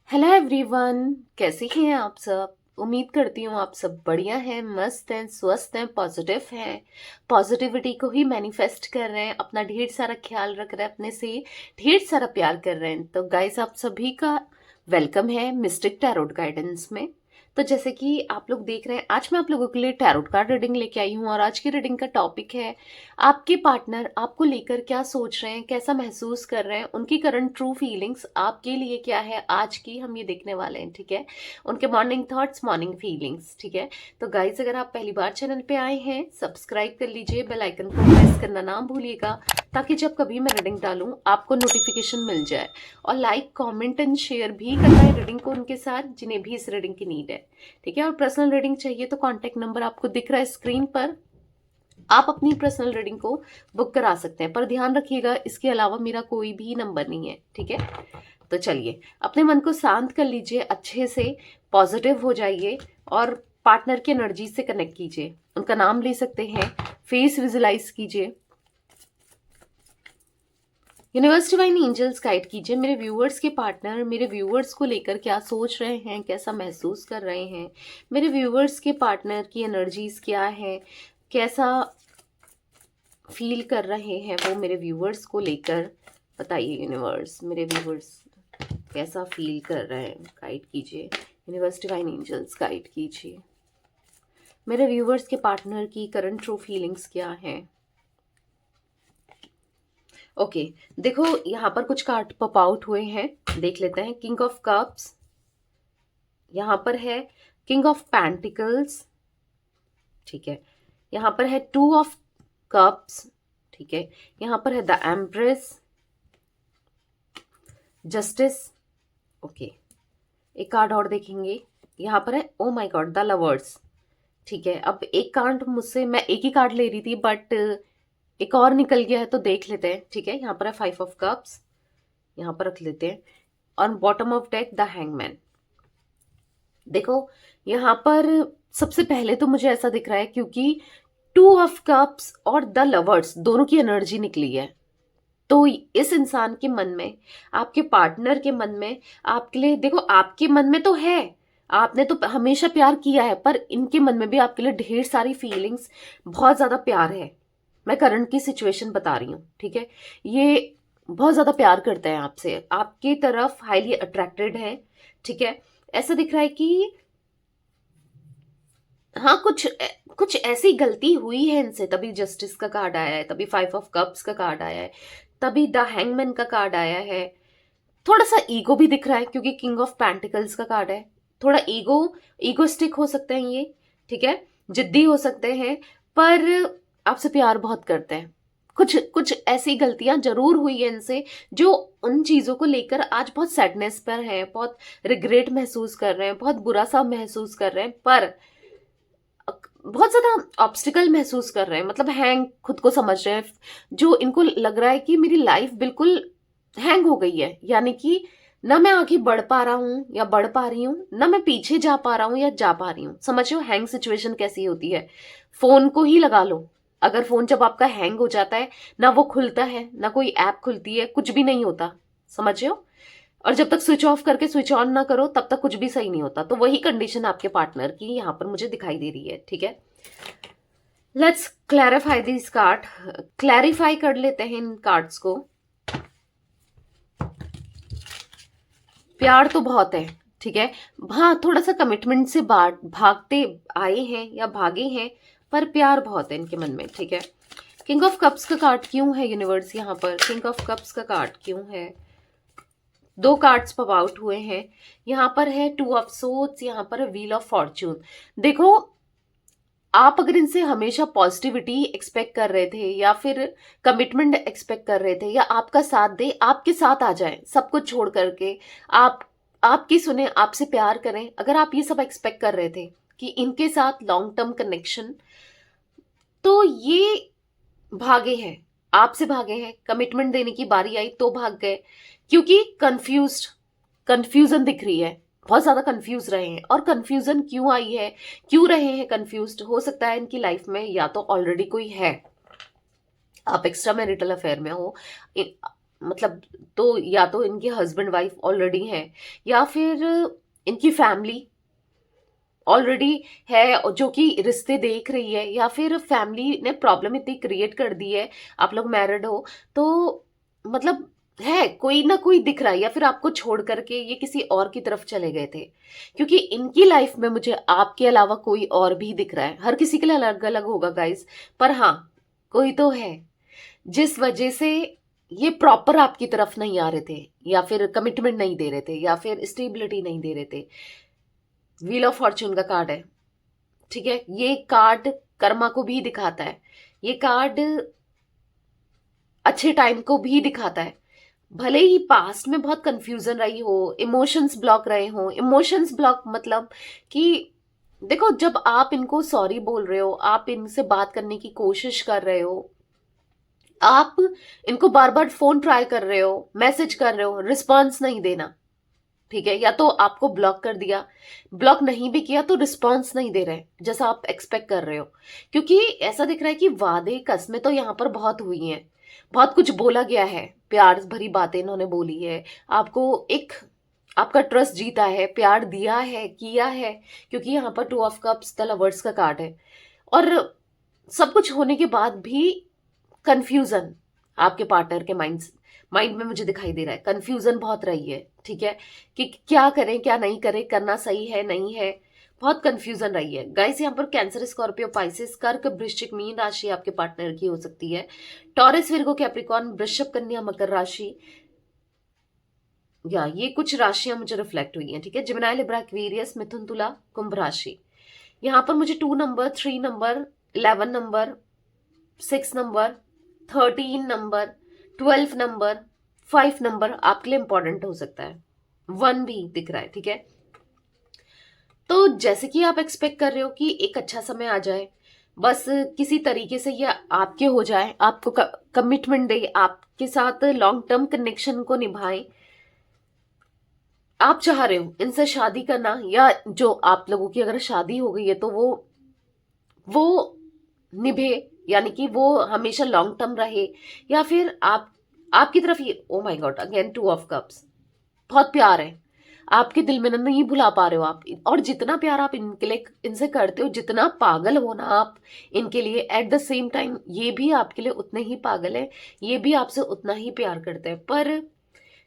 Hello everyone, कैसे हैं आप सब। उम्मीद करती हूँ आप सब बढ़िया हैं, मस्त हैं, स्वस्थ हैं, पॉजिटिव हैं। पॉजिटिविटी को ही मैनिफेस्ट कर रहे हैं, अपना ढेर सारा ख्याल रख रहे हैं, अपने से ढेर सारा प्यार कर रहे हैं। तो गाइस, आप सभी का वेलकम है मिस्टिक टैरोट गाइडेंस में। तो जैसे कि आप लोग देख रहे हैं, आज मैं आप लोगों के लिए टैरोट कार्ड रीडिंग लेके आई हूँ और आज की रीडिंग का टॉपिक है आपके पार्टनर आपको लेकर क्या सोच रहे हैं, कैसा महसूस कर रहे हैं, उनकी करंट ट्रू फीलिंग्स आपके लिए क्या है, आज की हम ये देखने वाले हैं। ठीक है, उनके मॉर्निंग थॉट्स, मॉर्निंग फीलिंग्स। ठीक है, तो गाइज, अगर आप पहली बार चैनल पे आए हैं, सब्सक्राइब कर लीजिए, बेल आइकन को प्रेस करना ना भूलिएगा, ताकि जब कभी मैं रीडिंग डालूं आपको नोटिफिकेशन मिल जाए। और लाइक, कमेंट एंड शेयर भी करना है रीडिंग को उनके साथ जिन्हें भी इस रीडिंग की नीड है। ठीक है, और पर्सनल रीडिंग चाहिए तो कॉन्टेक्ट नंबर आपको दिख रहा है स्क्रीन पर, आप अपनी पर्सनल रीडिंग को बुक करा सकते हैं। पर ध्यान रखिएगा, इसके अलावा मेरा कोई भी नंबर नहीं है। ठीक है, तो चलिए अपने मन को शांत कर लीजिए, अच्छे से पॉजिटिव हो जाइए और पार्टनर की एनर्जी से कनेक्ट कीजिए। उनका नाम ले सकते हैं, फेस विजुलाइज कीजिए। यूनिवर्स डिवाइन एंजल्स गाइड कीजिए मेरे व्यूअर्स के पार्टनर मेरे व्यूअर्स को लेकर क्या सोच रहे हैं, कैसा महसूस कर रहे हैं। मेरे व्यूअर्स के पार्टनर की एनर्जीज क्या है, कैसा फील कर रहे हैं वो मेरे व्यूअर्स को लेकर। बताइए यूनिवर्स, मेरे व्यूअर्स कैसा फील कर रहे हैं, गाइड कीजिए। यूनिवर्स डिवाइन एंजल्स गाइड कीजिए मेरे व्यूअर्स के पार्टनर की करंट ट्रू फीलिंग्स क्या है। ओके, देखो यहाँ पर कुछ कार्ड पॉप आउट हुए हैं, देख लेते हैं। किंग ऑफ कप्स, यहाँ पर है किंग ऑफ पेंटिकल्स। ठीक है, यहाँ पर है टू ऑफ कप्स। ठीक है, यहाँ पर है द एम्प्रेस, जस्टिस। ओके, एक कार्ड और देखेंगे, यहाँ पर है oh my God the lovers. ठीक है, अब एक कार्ड मुझसे, मैं एक ही कार्ड ले रही थी बट एक और निकल गया है, तो देख लेते हैं। ठीक है, यहाँ पर है फाइव ऑफ कप्स, यहाँ पर रख लेते हैं। और bottom of deck the hangman. देखो यहाँ पर सबसे पहले तो मुझे ऐसा दिख रहा है, क्योंकि टू ऑफ कप्स और द लवर्स दोनों की एनर्जी निकली है, तो इस इंसान के मन में, आपके पार्टनर के मन में आपके लिए, देखो आपके मन में तो है, आपने तो हमेशा प्यार किया है, पर इनके मन में भी आपके लिए ढेर सारी फीलिंग्स, बहुत ज्यादा प्यार है। मैं करंट की सिचुएशन बता रही हूँ। ठीक है, ये बहुत ज्यादा प्यार करते हैं आपसे, आपकी तरफ हाईली अट्रैक्टेड है। ठीक है, ऐसा दिख रहा है कि हाँ, कुछ कुछ ऐसी गलती हुई है इनसे, तभी जस्टिस का कार्ड आया है, तभी फाइव ऑफ कप्स का कार्ड आया है, तभी द हैंगमैन का कार्ड आया है। थोड़ा सा ईगो भी दिख रहा है, क्योंकि किंग ऑफ पेंटिकल्स का कार्ड है। थोड़ा ईगोस्टिक हो सकते हैं ये। ठीक है, जिद्दी हो सकते हैं, पर आपसे प्यार बहुत करते हैं। कुछ कुछ ऐसी गलतियां जरूर हुई है इनसे, जो उन चीजों को लेकर आज बहुत सैडनेस पर है, बहुत रिग्रेट महसूस कर रहे हैं, बहुत बुरा सा महसूस कर रहे हैं, पर बहुत ज्यादा ऑब्स्टिकल महसूस कर रहे हैं, मतलब हैंग खुद को समझ रहे हैं। जो इनको लग रहा है कि मेरी लाइफ बिल्कुल हैंग हो गई है, यानी कि ना मैं आगे बढ़ पा रहा हूं या बढ़ पा रही हूं, ना मैं पीछे जा पा रहा हूं या जा पा रही हूं। समझ रहे हो हैंग सिचुएशन कैसी होती है। फोन को ही लगा लो, अगर फोन जब आपका हैंग हो जाता है, ना वो खुलता है, ना कोई ऐप खुलती है, कुछ भी नहीं होता। समझ रहे हो, और जब तक स्विच ऑफ करके स्विच ऑन ना करो, तब तक कुछ भी सही नहीं होता। तो वही कंडीशन आपके पार्टनर की यहाँ पर मुझे दिखाई दे रही है। ठीक है, let's clarify this card, clarify कर लेते हैं इन कार्ड्स को। प्यार तो बहुत है। ठीक है, हाँ, थोड़ा सा कमिटमेंट से भागते आए हैं या भागे हैं, पर प्यार बहुत है इनके मन में। ठीक है, किंग ऑफ कप्स का कार्ड क्यों है यूनिवर्स, यहाँ पर किंग ऑफ कप्स का कार्ड क्यों है। दो कार्ड्स पॉप आउट हुए हैं, यहाँ पर है टू ऑफ सोर्ड्स, यहाँ पर है व्हील ऑफ फॉर्च्यून। देखो, आप अगर इनसे हमेशा पॉजिटिविटी एक्सपेक्ट कर रहे थे, या फिर कमिटमेंट एक्सपेक्ट कर रहे थे, या आपका साथ दे, आपके साथ आ जाए सब कुछ छोड़ करके, आप आपकी सुने, आपसे प्यार करें, अगर आप ये सब एक्सपेक्ट कर रहे थे कि इनके साथ लॉन्ग टर्म कनेक्शन, तो ये भागे हैं, आपसे भागे हैं। कमिटमेंट देने की बारी आई तो भाग गए, क्योंकि कंफ्यूजन दिख रही है, बहुत ज्यादा कंफ्यूज रहे हैं। और कंफ्यूजन क्यों आई है, क्यों रहे हैं कंफ्यूज्ड, हो सकता है इनकी लाइफ में या तो ऑलरेडी कोई है, आप एक्स्ट्रा मैरिटल अफेयर में हो, मतलब तो या तो इनके हस्बैंड वाइफ ऑलरेडी हैं, या फिर इनकी फैमिली ऑलरेडी है और जो कि रिश्ते देख रही है, या फिर फैमिली ने प्रॉब्लम इतनी क्रिएट कर दी है, आप लोग मैरिड हो तो मतलब है कोई ना कोई दिख रहा है, या फिर आपको छोड़ करके ये किसी और की तरफ चले गए थे, क्योंकि इनकी लाइफ में मुझे आपके अलावा कोई और भी दिख रहा है। हर किसी के लिए अलग अलग होगा गाइस, पर हाँ कोई तो है जिस वजह से ये प्रॉपर आपकी तरफ नहीं आ रहे थे, या फिर कमिटमेंट नहीं दे रहे थे, या फिर स्टेबिलिटी नहीं दे रहे थे। व्हील ऑफ फॉर्च्यून का कार्ड है, ठीक है। ये कार्ड कर्मा को भी दिखाता है, ये कार्ड अच्छे टाइम को भी दिखाता है। भले ही पास्ट में बहुत कंफ्यूजन रही हो, इमोशंस ब्लॉक रहे हो, इमोशंस ब्लॉक मतलब कि देखो जब आप इनको सॉरी बोल रहे हो, आप इनसे बात करने की कोशिश कर रहे हो, आप इनको बार बार फोन ट्राई कर रहे हो, मैसेज कर रहे हो, रिस्पॉन्स नहीं देना, ठीक है। या तो आपको ब्लॉक कर दिया, ब्लॉक नहीं भी किया तो रिस्पॉन्स नहीं दे रहे जैसा आप एक्सपेक्ट कर रहे हो, क्योंकि ऐसा दिख रहा है कि वादे कस्में तो यहाँ पर बहुत हुई हैं, बहुत कुछ बोला गया है, प्यार भरी बातें इन्होंने बोली है, आपको एक आपका ट्रस्ट जीता है, प्यार दिया है, किया है, क्योंकि यहाँ पर 2 ऑफ कप्स द लवर्स का कार्ड है। और सब कुछ होने के बाद भी कंफ्यूजन आपके पार्टनर के माइंड में मुझे दिखाई दे रहा है, कंफ्यूजन बहुत रही है, ठीक है, कि क्या करें क्या नहीं करें, करना सही है नहीं है, बहुत कंफ्यूजन रही है गाइस। यहाँ पर कैंसर, स्कॉर्पियो, पाइसेस, कर्क, वृश्चिक, मीन राशि आपके पार्टनर की हो सकती है, टॉरस, विर्गो, कैप्रिकॉर्न, वृषभ, कन्या, मकर राशि, या ये कुछ राशियां मुझे रिफ्लेक्ट हुई हैं, ठीक है। जिमिनाई, लिब्रा, एक्वेरियस, मिथुन, तुला, कुंभ राशि। यहाँ पर मुझे 2 number, 3 number, 11 number, 6 number, 13 number, 12 number, 5 number आपके लिए इंपॉर्टेंट हो सकता है, 1 भी दिख रहा है, ठीक है। तो जैसे कि आप एक्सपेक्ट कर रहे हो कि एक अच्छा समय आ जाए, बस किसी तरीके से ये आपके हो जाए, आपको कमिटमेंट दे, आपके साथ लॉन्ग टर्म कनेक्शन को निभाए, आप चाह रहे हो इनसे शादी करना, या जो आप लोगों की अगर शादी हो गई है तो वो निभे, यानी कि वो हमेशा लॉन्ग टर्म रहे, या फिर आपकी तरफ ये, oh my God again 2 of cups, बहुत प्यार है आपके दिल में ना, नहीं भुला पा रहे हो आप, और जितना प्यार आप इनके लिए इनसे करते हो, जितना पागल हो ना आप इनके लिए, एट द सेम टाइम ये भी आपके लिए उतने ही पागल है, ये भी आपसे उतना ही प्यार करते हैं, पर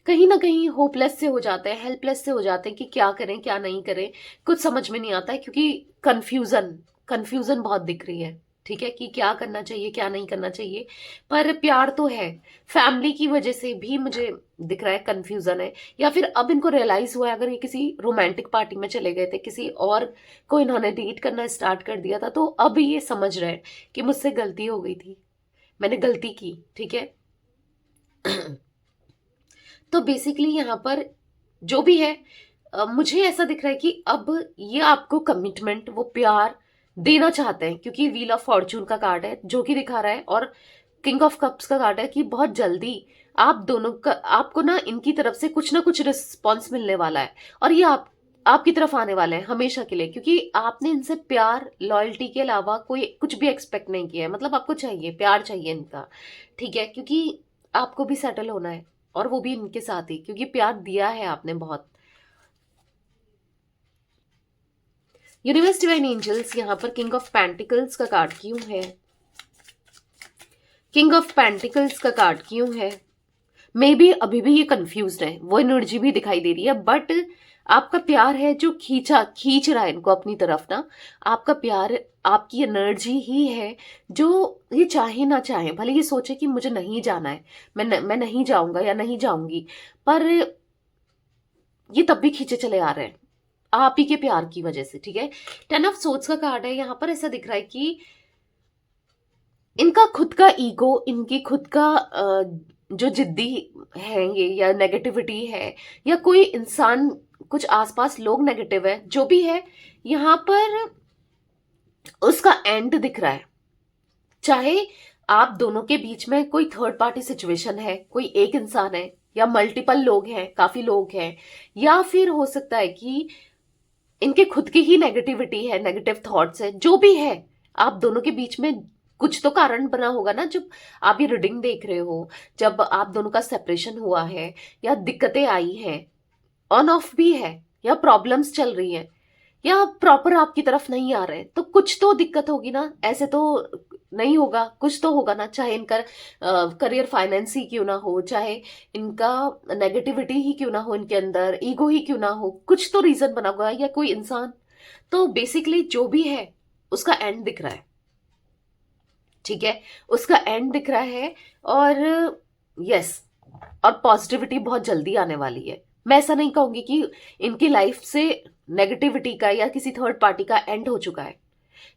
कहीं ना कहीं होपलेस से हो जाते हैं, हेल्पलेस से हो जाते हैं कि क्या करें क्या नहीं करें, कुछ समझ में नहीं आता है, क्योंकि कंफ्यूजन कंफ्यूजन बहुत दिख रही है, ठीक है, कि क्या करना चाहिए क्या नहीं करना चाहिए। पर प्यार तो है, फैमिली की वजह से भी मुझे दिख रहा है कंफ्यूजन है, या फिर अब इनको रियलाइज हुआ है, अगर ये किसी रोमांटिक पार्टी में चले गए थे, किसी और को इन्होंने डेट करना स्टार्ट कर दिया था, तो अब ये समझ रहे हैं कि मुझसे गलती हो गई थी, मैंने गलती की, ठीक है। तो बेसिकली यहाँ पर जो भी है, मुझे ऐसा दिख रहा है कि अब ये आपको कमिटमेंट, वो प्यार देना चाहते हैं, क्योंकि व्हील ऑफ फॉर्च्यून का कार्ड है जो कि दिखा रहा है, और किंग ऑफ कप्स का कार्ड है कि बहुत जल्दी आप दोनों का, आपको ना इनकी तरफ से कुछ ना कुछ रिस्पॉन्स मिलने वाला है, और ये आपकी तरफ आने वाले हैं हमेशा के लिए, क्योंकि आपने इनसे प्यार लॉयल्टी के अलावा कोई कुछ भी एक्सपेक्ट नहीं किया है, मतलब आपको चाहिए प्यार चाहिए इनका, ठीक है, क्योंकि आपको भी सेटल होना है, और वो भी इनके साथ ही, क्योंकि प्यार दिया है आपने बहुत। यूनिवर्स, डिवाइन एंजल्स, यहाँ पर किंग ऑफ पेंटिकल्स का कार्ड क्यों है, किंग ऑफ पेंटिकल्स का कार्ड क्यों है, मे बी अभी भी ये कंफ्यूज है, वो एनर्जी भी दिखाई दे रही है, बट आपका प्यार है जो खींच रहा है इनको अपनी तरफ ना, आपका प्यार, आपकी एनर्जी ही है जो ये चाहे ना चाहे, भले ये सोचे कि मुझे नहीं जाना है, मैं नहीं जाऊंगा या नहीं जाऊंगी, पर ये तब भी खींचे चले आ रहे हैं आप ही के प्यार की वजह से, ठीक है। 10 ऑफ सोर्ड्स का कार्ड है, यहाँ पर ऐसा दिख रहा है कि इनका खुद का ईगो, इनकी खुद का जो जिद्दी है ये, या नेगेटिविटी है, या कोई इंसान, कुछ आसपास लोग नेगेटिव है, जो भी है यहाँ पर उसका एंड दिख रहा है। चाहे आप दोनों के बीच में कोई थर्ड पार्टी सिचुएशन है, कोई एक इंसान है, या मल्टीपल लोग हैं, काफी लोग हैं, या फिर हो सकता है कि इनके खुद की ही नेगेटिविटी है, नेगेटिव थॉट्स है, जो भी है, आप दोनों के बीच में कुछ तो कारण बना होगा ना जब आप ये रीडिंग देख रहे हो, जब आप दोनों का सेपरेशन हुआ है या दिक्कतें आई हैं, ऑन ऑफ भी है या प्रॉब्लम्स चल रही हैं या प्रॉपर आपकी तरफ नहीं आ रहे, तो कुछ तो दिक्कत होगी ना, ऐसे तो नहीं होगा, कुछ तो होगा ना। चाहे इनका करियर फाइनेंस ही क्यों ना हो, चाहे इनका नेगेटिविटी ही क्यों ना हो, इनके अंदर ईगो ही क्यों ना हो, कुछ तो रीजन बना होगा, या कोई इंसान। तो बेसिकली जो भी है उसका एंड दिख रहा है, ठीक है, उसका एंड दिख रहा है। और यस, और पॉजिटिविटी बहुत जल्दी आने वाली है। मैं ऐसा नहीं कहूंगी कि इनकी लाइफ से नेगेटिविटी का या किसी थर्ड पार्टी का एंड हो चुका है,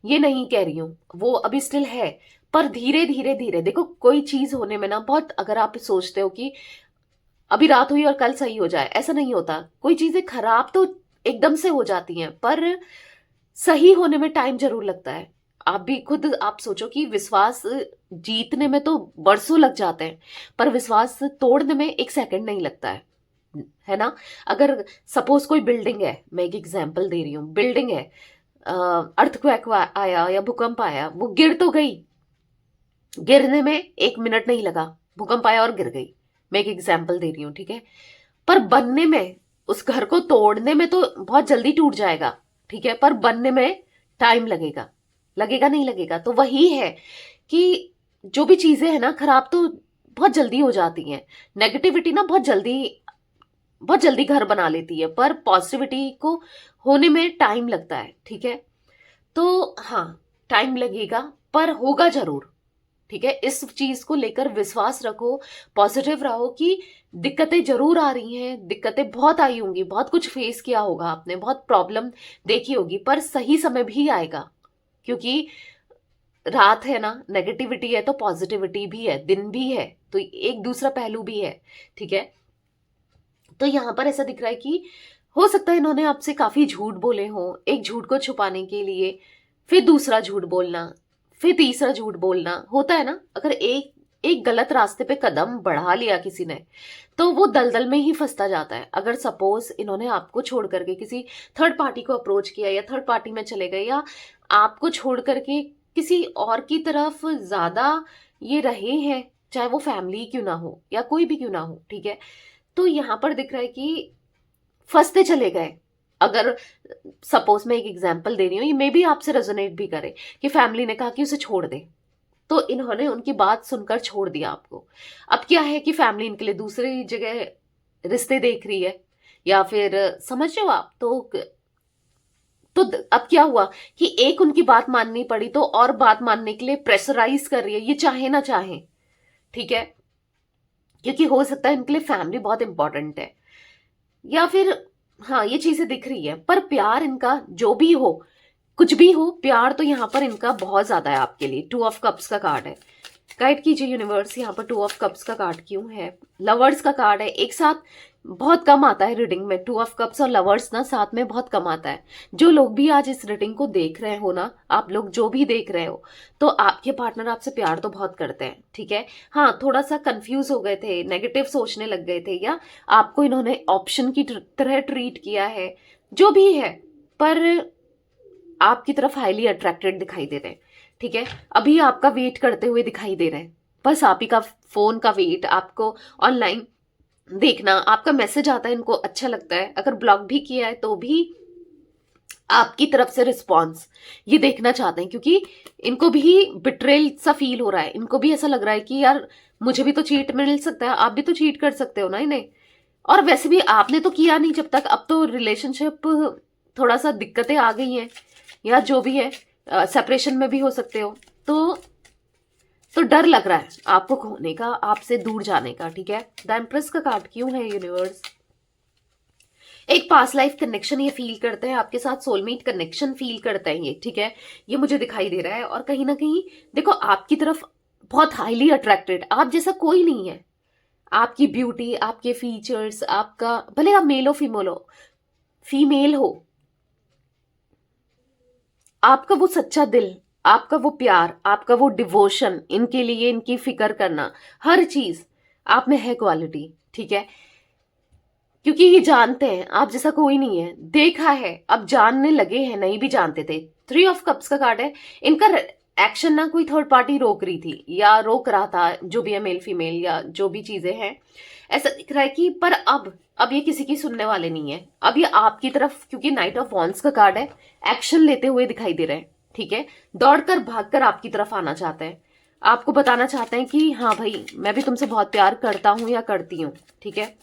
ये नहीं कह रही हूं, वो अभी स्टिल है। पर धीरे धीरे धीरे देखो, कोई चीज होने में ना बहुत, अगर आप सोचते हो कि अभी रात हुई और कल सही हो जाए, ऐसा नहीं होता। कोई चीजें खराब तो एकदम से हो जाती हैं, पर सही होने में टाइम जरूर लगता है। आप भी खुद आप सोचो कि विश्वास जीतने में तो बरसों लग जाते हैं, पर विश्वास तोड़ने में एक सेकंड नहीं लगता है ना। अगर सपोज कोई बिल्डिंग है, मैं एक एग्जांपल दे रही हूँ, बिल्डिंग है, अर्थक्वेक आया या भूकंप आया, वो गिर तो गई, गिरने में 1 मिनट नहीं लगा, भूकंप आया और गिर गई। मैं एक एग्जांपल दे रही हूँ, ठीक है। पर बनने में, उस घर को तोड़ने में तो बहुत जल्दी टूट जाएगा, ठीक है, पर बनने में टाइम लगेगा। लगेगा नहीं लगेगा? तो वही है कि जो भी चीजें हैं ना खराब, तो बहुत जल्दी हो जाती हैं। नेगेटिविटी ना बहुत जल्दी घर बना लेती है, पर पॉजिटिविटी को होने में टाइम लगता है, ठीक है। तो हाँ, टाइम लगेगा पर होगा जरूर, ठीक है। इस चीज को लेकर विश्वास रखो, पॉजिटिव रहो कि दिक्कतें जरूर आ रही हैं, दिक्कतें बहुत आई होंगी, बहुत कुछ फेस किया होगा आपने, बहुत प्रॉब्लम देखी होगी, पर सही समय भी आएगा। क्योंकि रात है ना, नेगेटिविटी है तो पॉजिटिविटी भी है, दिन भी है, तो एक दूसरा पहलू भी है, ठीक है। तो यहां पर ऐसा दिख रहा है कि हो सकता है इन्होंने आपसे काफी झूठ बोले हो, एक झूठ को छुपाने के लिए फिर दूसरा झूठ बोलना, फिर तीसरा झूठ बोलना होता है ना। अगर एक एक गलत रास्ते पे कदम बढ़ा लिया किसी ने, तो वो दलदल में ही फंसता जाता है। अगर सपोज इन्होंने आपको छोड़ करके किसी थर्ड पार्टी को अप्रोच किया या थर्ड पार्टी में चले गए, या आपको छोड़ करके किसी और की तरफ ज्यादा ये रहे हैं, चाहे वो फैमिली क्यों ना हो या कोई भी क्यों ना हो, ठीक है, तो यहां पर दिख रहा है कि फंसते चले गए। अगर सपोज मैं एक एग्जांपल दे रही हूँ, ये मे भी आपसे रेजोनेट भी करे, कि फैमिली ने कहा कि उसे छोड़ दे, तो इन्होंने उनकी बात सुनकर छोड़ दिया आपको। अब क्या है कि फैमिली इनके लिए दूसरी जगह रिश्ते देख रही है, या फिर समझ रहे हो आप। अब क्या हुआ कि एक उनकी बात माननी पड़ी, तो और बात मानने के लिए प्रेशराइज कर रही है, ये चाहे ना चाहे, ठीक है। क्योंकि हो सकता है इनके लिए फैमिली बहुत इंपॉर्टेंट है, या फिर हाँ, ये चीजें दिख रही है। पर प्यार इनका जो भी हो, कुछ भी हो, प्यार तो यहाँ पर इनका बहुत ज्यादा है आपके लिए। 2 ऑफ कप्स का कार्ड है। गाइड कीजिए यूनिवर्स, यहाँ पर 2 ऑफ कप्स का कार्ड क्यों है? लवर्स का कार्ड है, एक साथ बहुत कम आता है रीडिंग में। 2 ऑफ कप्स और लवर्स ना साथ में बहुत कम आता है। जो लोग भी आज इस रीडिंग को देख रहे हो ना, आप लोग जो भी देख रहे हो, तो आपके पार्टनर आपसे प्यार तो बहुत करते हैं, ठीक है। हाँ, थोड़ा सा कंफ्यूज हो गए थे, नेगेटिव सोचने लग गए थे, या आपको इन्होंने ऑप्शन की तरह ट्रीट किया है, जो भी है, पर आपकी तरफ हाईली अट्रैक्टेड दिखाई दे रहे हैं, ठीक है। अभी आपका वेट करते हुए दिखाई दे रहे हैं, बस आप ही का फोन का वेट, आपको ऑनलाइन देखना, आपका मैसेज आता है, इनको अच्छा लगता है। अगर ब्लॉक भी किया है तो भी आपकी तरफ से रिस्पॉन्स ये देखना चाहते हैं, क्योंकि इनको भी बिट्रेल सा फील हो रहा है। इनको भी ऐसा लग रहा है कि यार मुझे भी तो चीट मिल सकता है, आप भी तो चीट कर सकते हो ना इन्हें। और वैसे भी आपने तो किया नहीं जब तक, अब तो रिलेशनशिप थोड़ा सा दिक्कतें आ गई हैं, या जो भी है, सेपरेशन में भी हो सकते हो, तो डर लग रहा है आपको खोने का, आपसे दूर जाने का, ठीक है। द एम्प्रेस का कार्ड क्यों है यूनिवर्स? एक पास्ट लाइफ कनेक्शन ये फील करते हैं आपके साथ, सोलमेट कनेक्शन फील करते हैं ये, ठीक है, ये मुझे दिखाई दे रहा है। और कहीं ना कहीं देखो, आपकी तरफ बहुत हाईली अट्रैक्टेड, आप जैसा कोई नहीं है। आपकी ब्यूटी, आपके फीचर्स, आपका, भले आप मेल हो फीमेल हो, आपका वो सच्चा दिल, आपका वो प्यार, आपका वो डिवोशन, इनके लिए इनकी फिक्र करना, हर चीज आप में है क्वालिटी, ठीक है। क्योंकि ये जानते हैं आप जैसा कोई नहीं है, देखा है, अब जानने लगे हैं, नहीं भी जानते थे। 3 ऑफ कप्स का कार्ड है। इनका एक्शन ना कोई थर्ड पार्टी रोक रही थी या रोक रहा था, जो भी है मेल फीमेल या जो भी चीजें हैं, ऐसा दिख रहा है कि पर अब ये किसी की सुनने वाले नहीं है। अब ये आपकी तरफ, क्योंकि नाइट ऑफ वॉन्ड्स का कार्ड है, एक्शन लेते हुए दिखाई दे रहे हैं, ठीक है। दौड़कर भागकर आपकी तरफ आना चाहते हैं, आपको बताना चाहते हैं कि हाँ भाई मैं भी तुमसे बहुत प्यार करता हूं या करती हूँ, ठीक है।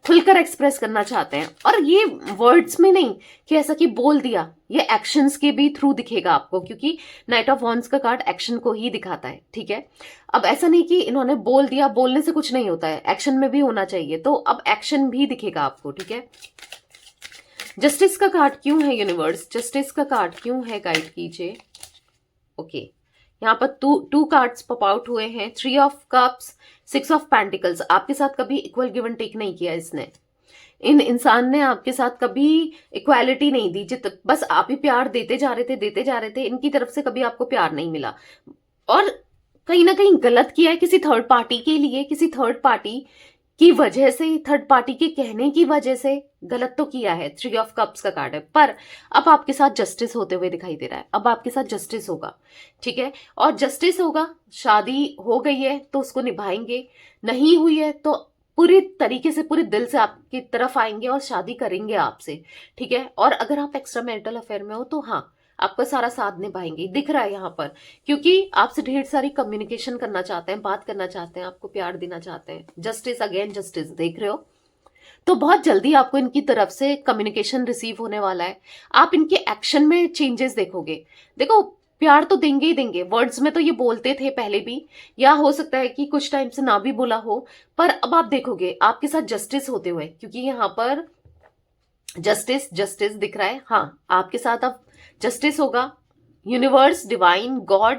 खुलकर एक्सप्रेस करना चाहते हैं, और ये वर्ड्स में नहीं कि ऐसा कि बोल दिया, ये एक्शंस के भी थ्रू दिखेगा आपको, क्योंकि नाइट ऑफ वॉन्ड्स का कार्ड एक्शन को ही दिखाता है, ठीक है। अब ऐसा नहीं कि इन्होंने बोल दिया, बोलने से कुछ नहीं होता है, एक्शन में भी होना चाहिए, तो अब एक्शन भी दिखेगा आपको, ठीक है। जस्टिस का कार्ड क्यों है यूनिवर्स, जस्टिस का कार्ड क्यों है, गाइड कीजिए। ओके, यहाँ पर टू कार्ड्स पॉप आउट हुए हैं, 3 ऑफ कप्स, 6 ऑफ पेंटिकल्स। आपके साथ कभी इक्वल गिव एंड टेक नहीं किया इसने, इन इंसान ने आपके साथ कभी इक्वालिटी नहीं दी, बस आप ही प्यार देते जा रहे थे, इनकी तरफ से कभी आपको प्यार नहीं मिला, और कहीं ना कहीं गलत किया है किसी थर्ड पार्टी के लिए, किसी थर्ड पार्टी की वजह से, थर्ड पार्टी के कहने की वजह से गलत तो किया है। 3 ऑफ कप्स का कार्ड है, पर अब आपके साथ जस्टिस होते हुए दिखाई दे रहा है, अब आपके साथ जस्टिस होगा, ठीक है। और जस्टिस होगा, शादी हो गई है तो उसको निभाएंगे, नहीं हुई है तो पूरी तरीके से, पूरे दिल से आपकी तरफ आएंगे और शादी करेंगे आपसे, ठीक है। और अगर आप एक्स्ट्रा मैरिटल अफेयर में हो तो हाँ, आपका सारा साथ निभाएंगे, दिख रहा है यहाँ पर, क्योंकि आपसे ढेर सारी कम्युनिकेशन करना चाहते हैं, बात करना चाहते हैं, आपको प्यार देना चाहते हैं। जस्टिस, अगेन जस्टिस, देख रहे हो, तो बहुत जल्दी आपको इनकी तरफ से कम्युनिकेशन रिसीव होने वाला है। आप इनके एक्शन में चेंजेस देखोगे। देखो, प्यार तो देंगे ही देंगे, वर्ड्स में तो ये बोलते थे पहले भी, या हो सकता है कि कुछ टाइम से ना भी बोला हो, पर अब आप देखोगे आपके साथ जस्टिस होते हुए, क्योंकि यहाँ पर जस्टिस जस्टिस दिख रहा है। हाँ, आपके साथ अब जस्टिस होगा, यूनिवर्स, डिवाइन, गॉड,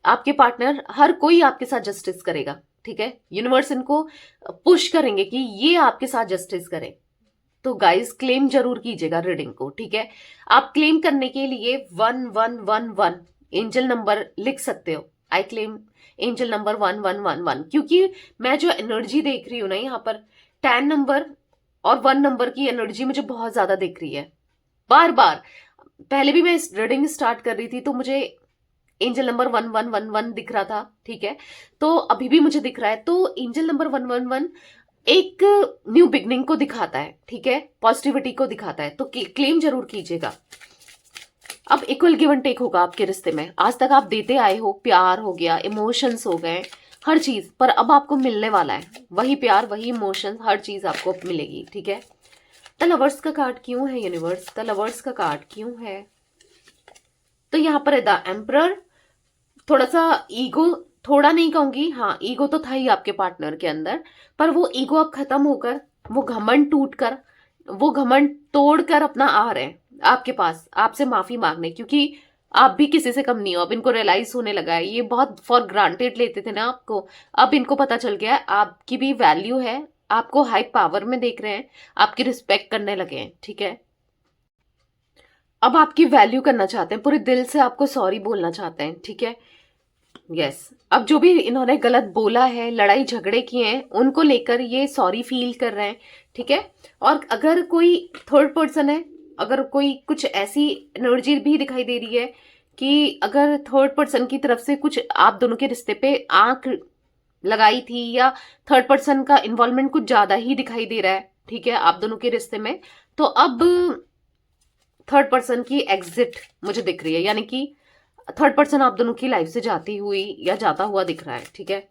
आपके पार्टनर, हर कोई आपके साथ जस्टिस करेगा, ठीक है। यूनिवर्स इनको पुश करेंगे कि ये आपके साथ जस्टिस करें। तो गाइस, क्लेम जरूर कीजिएगा रीडिंग को, ठीक है। आप क्लेम करने के लिए 1111 एंजल नंबर लिख सकते हो। आई क्लेम एंजल नंबर 1111, क्योंकि मैं जो एनर्जी देख रही हूं ना यहाँ पर, 10 नंबर और 1 नंबर की एनर्जी मुझे बहुत ज्यादा दिख रही है। बार बार, पहले भी मैं इस रीडिंग स्टार्ट कर रही थी तो मुझे एंजल नंबर 1111 दिख रहा था, ठीक है। तो अभी भी मुझे दिख रहा है, तो एंजल नंबर 111 एक न्यू बिगनिंग को दिखाता है, ठीक है, पॉजिटिविटी को दिखाता है, तो क्लेम जरूर कीजिएगा। अब इक्वल गिव एंड टेक होगा आपके रिश्ते में। आज तक आप देते आए हो, प्यार हो गया, इमोशंस हो गए, हर चीज, पर अब आपको मिलने वाला है वही प्यार, वही इमोशंस, हर चीज आपको मिलेगी, ठीक है। द लवर्स का कार्ड क्यों है यूनिवर्स, द लवर्स का कार्ड क्यों है। तो यहाँ पर है द एम्परर। थोड़ा सा ईगो, थोड़ा नहीं कहूंगी, हाँ ईगो तो था ही आपके पार्टनर के अंदर, पर वो ईगो अब खत्म होकर, वो घमंड टूटकर, वो घमंड तोड़कर अपना आ रहे हैं आपके पास, आपसे माफी मांगने, क्योंकि आप भी किसी से कम नहीं हो। अब इनको रियलाइज होने लगा है, ये बहुत फॉर ग्रांटेड लेते थे ना आपको, अब इनको पता चल गया है आपकी भी वैल्यू है, आपको हाई पावर में देख रहे हैं, आपकी रिस्पेक्ट करने लगे हैं, ठीक है। अब आपकी वैल्यू करना चाहते हैं, पूरे दिल से आपको सॉरी बोलना चाहते हैं, ठीक है। यस, अब जो भी इन्होंने गलत बोला है, लड़ाई झगड़े किए हैं, उनको लेकर ये सॉरी फील कर रहे हैं, ठीक है। और अगर कोई थर्ड पर्सन है, अगर कोई कुछ ऐसी एनर्जी भी दिखाई दे रही है कि अगर थर्ड पर्सन की तरफ से कुछ आप दोनों के रिश्ते पे आंख लगाई थी, या थर्ड पर्सन का इन्वॉल्वमेंट कुछ ज्यादा ही दिखाई दे रहा है, ठीक है, आप दोनों के रिश्ते में, तो अब थर्ड पर्सन की एग्जिट मुझे दिख रही है, यानी कि थर्ड पर्सन आप दोनों की लाइफ से जाती हुई या जाता हुआ दिख रहा है, ठीक है।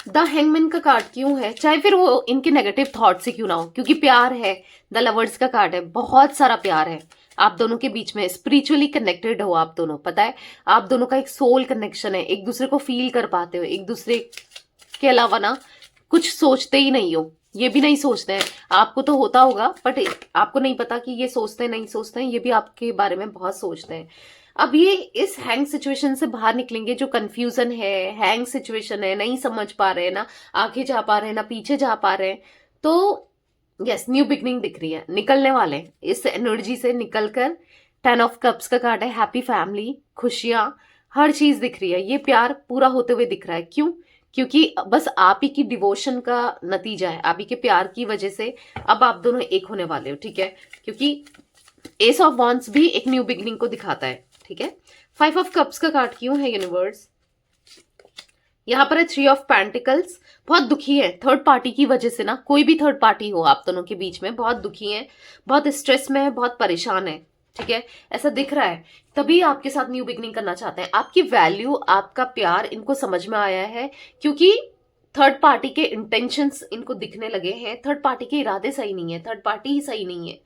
द हैंगमैन का कार्ड क्यों है, चाहे फिर वो इनके नेगेटिव थॉट से क्यों ना हो, क्योंकि प्यार है, द लवर्स का कार्ड है, बहुत सारा प्यार है आप दोनों के बीच में, स्पिरिचुअली कनेक्टेड हो आप दोनों, पता है, आप दोनों का एक सोल कनेक्शन है, एक दूसरे को फील कर पाते हो, एक दूसरे के अलावा ना कुछ सोचते ही नहीं हो, ये भी नहीं सोचते हैं, आपको तो होता होगा बट आपको नहीं पता कि ये सोचते हैं नहीं सोचते हैं, ये भी आपके बारे में बहुत सोचते हैं। अब ये इस हैंग सिचुएशन से बाहर निकलेंगे, जो कंफ्यूजन है, हैंग सिचुएशन है, नहीं समझ पा रहे हैं, ना आगे जा पा रहे हैं, ना पीछे जा पा रहे हैं, तो यस, न्यू बिगनिंग दिख रही है, निकलने वाले हैं इस एनर्जी से निकलकर। 10 ऑफ कप्स का कार्ड है, हैप्पी फैमिली, खुशियां, हर चीज दिख रही है, ये प्यार पूरा होते हुए दिख रहा है। क्यों, क्योंकि बस आप ही की डिवोशन का नतीजा है, आप ही के प्यार की वजह से अब आप दोनों एक होने वाले हो, ठीक है, क्योंकि एस ऑफ वॉन्ड्स भी एक न्यू बिगनिंग को दिखाता है, ठीक है। फाइव ऑफ कप्स का कार्ड क्यों है यूनिवर्स? यहाँ पर है थ्री ऑफ पेंटिकल्स। बहुत दुखी है थर्ड पार्टी की वजह से ना, कोई भी थर्ड पार्टी हो आप दोनों के बीच में, बहुत दुखी है, बहुत स्ट्रेस में है, बहुत परेशान है, ठीक है, ऐसा दिख रहा है। तभी आपके साथ न्यू बिगनिंग करना चाहते हैं। आपकी वैल्यू, आपका प्यार इनको समझ में आया है, क्योंकि थर्ड पार्टी के इंटेंशंस इनको दिखने लगे हैं। थर्ड पार्टी के इरादे सही नहीं है, थर्ड पार्टी ही सही नहीं है,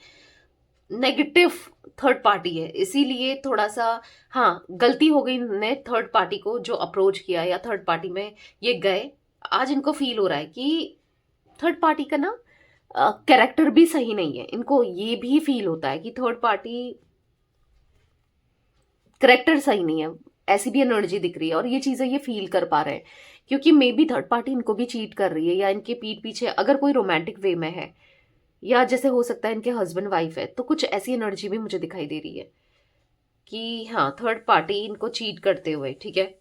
नेगेटिव थर्ड पार्टी है, इसीलिए थोड़ा सा हाँ गलती हो गई ने थर्ड पार्टी को जो अप्रोच किया या थर्ड पार्टी में ये गए। आज इनको फील हो रहा है कि थर्ड पार्टी का ना कैरेक्टर भी सही नहीं है। इनको ये भी फील होता है कि थर्ड पार्टी करेक्टर सही नहीं है, ऐसी भी एनर्जी दिख रही है और ये चीजें ये फील कर पा रहे हैं, क्योंकि मे बी थर्ड पार्टी इनको भी चीट कर रही है, या इनके पीठ पीछे अगर कोई रोमांटिक वे में है, या जैसे हो सकता है इनके हस्बैंड वाइफ है, तो कुछ ऐसी एनर्जी भी मुझे दिखाई दे रही है कि हाँ थर्ड पार्टी इनको चीट करते हुए, ठीक है।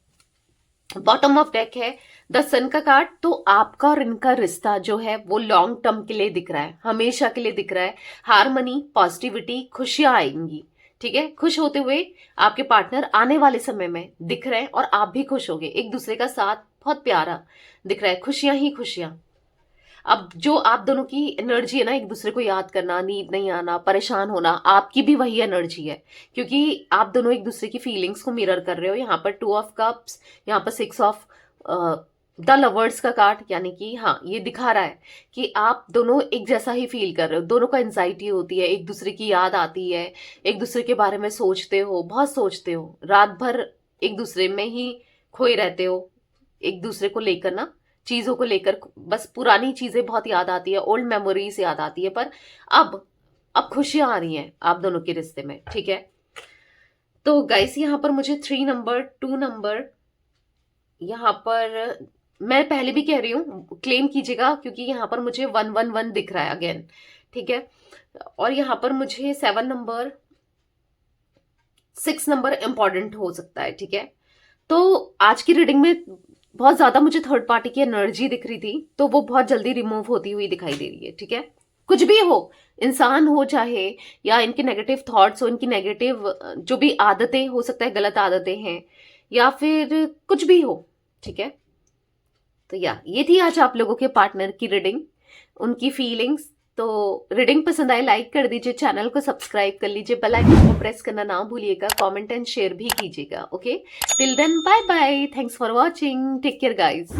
बॉटम ऑफ डेक है द सन का कार्ड। तो आपका और इनका रिश्ता जो है वो लॉन्ग टर्म के लिए दिख रहा है, हमेशा के लिए दिख रहा है। हारमनी, पॉजिटिविटी, खुशियां आएंगी, ठीक है। खुश होते हुए आपके पार्टनर आने वाले समय में दिख रहे हैं और आप भी खुश होगे। एक दूसरे का साथ बहुत प्यारा दिख रहा है, खुशियां ही खुशियां। अब जो आप दोनों की एनर्जी है ना, एक दूसरे को याद करना, नींद नहीं आना, परेशान होना, आपकी भी वही एनर्जी है, क्योंकि आप दोनों एक दूसरे की फीलिंग्स को मिरर कर रहे हो। यहाँ पर टू ऑफ कप्स, यहाँ पर सिक्स ऑफ द लवर्स का कार्ड, यानी कि हाँ ये दिखा रहा है कि आप दोनों एक जैसा ही फील कर रहे हो। दोनों को एंजाइटी होती है, एक दूसरे की याद आती है, एक दूसरे के बारे में सोचते हो, बहुत सोचते हो, रात भर एक दूसरे में ही खोए रहते हो, एक दूसरे को लेकर ना, चीजों को लेकर बस पुरानी चीजें बहुत याद आती है, ओल्ड मेमोरीज याद आती है। पर अब खुशियां आ रही हैं आप दोनों के रिश्ते में, ठीक है। तो गाइस यहाँ पर मुझे 3 नंबर, 2 नंबर, यहाँ पर मैं पहले भी कह रही हूँ क्लेम कीजिएगा, क्योंकि यहाँ पर मुझे 111 दिख रहा है अगेन, ठीक है। और यहाँ पर मुझे 7 नंबर, 6 नंबर इंपॉर्टेंट हो सकता है, ठीक है। तो आज की रीडिंग में बहुत ज्यादा मुझे थर्ड पार्टी की एनर्जी दिख रही थी, तो वो बहुत जल्दी रिमूव होती हुई दिखाई दे रही है, ठीक है। कुछ भी हो, इंसान हो चाहे, या इनके नेगेटिव थॉट्स हो, इनकी नेगेटिव जो भी आदतें, हो सकता है गलत आदतें हैं, या फिर कुछ भी हो, ठीक है। तो या ये थी आज आप लोगों के पार्टनर की रीडिंग, उनकी फीलिंग्स। तो रीडिंग पसंद आए लाइक कर दीजिए, चैनल को सब्सक्राइब कर लीजिए, बेल आइकन को प्रेस करना ना भूलिएगा, कमेंट एंड शेयर भी कीजिएगा। Okay, till then bye bye, thanks for watching, take care guys.